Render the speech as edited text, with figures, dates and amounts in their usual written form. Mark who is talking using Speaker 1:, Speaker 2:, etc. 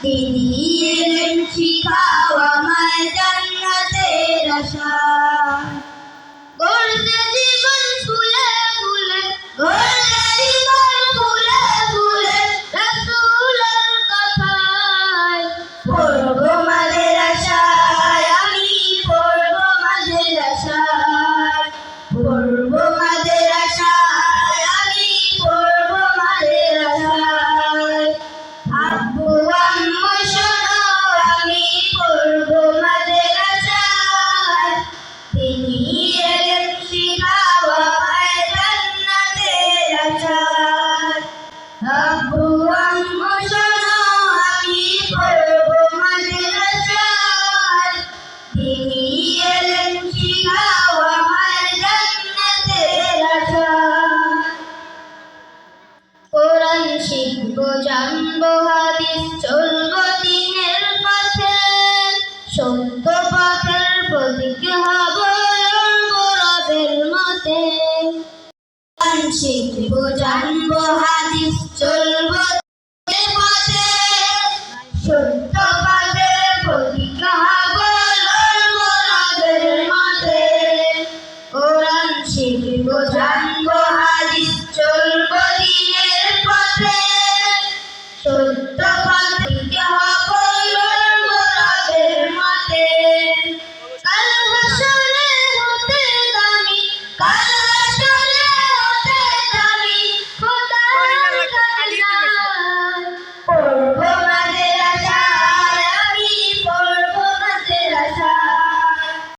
Speaker 1: দিনের শিখাও আমায় জান্নাতের আশায় গড়তে জীবন ফুলে ফুলে গড়তে জীবন ফুলে ফুলে রাসূলের কথায় পড়বো মাদ্রাসায় আমি পড়বো মাদ্রাসায় পড়বো মাদ্রাসায় আমি পড়বো মাদ্রাসায় আব্বু আম্মু শোনো আমি পড়বো মাদ্রাসায় তিনি এলেন শিখাও আমায় জান্নাতের আশায় আব্বু আম্মু শোনো আমি পড়বো মাদ্রাসায় তিনি এলেন শিখাও আমায় জান্নাতের আশায় কোরআন শিখবো জানবো হাদিস চলবো দ্বীনের পথে সত্য পথের প্রতীক হবো রবের মতে কোরআন শিখবো জানবো হাদিস চলবো দ্বীনের পথে সত্য পথের প্রতীক হবো রবের মতে কোরআন শিখবো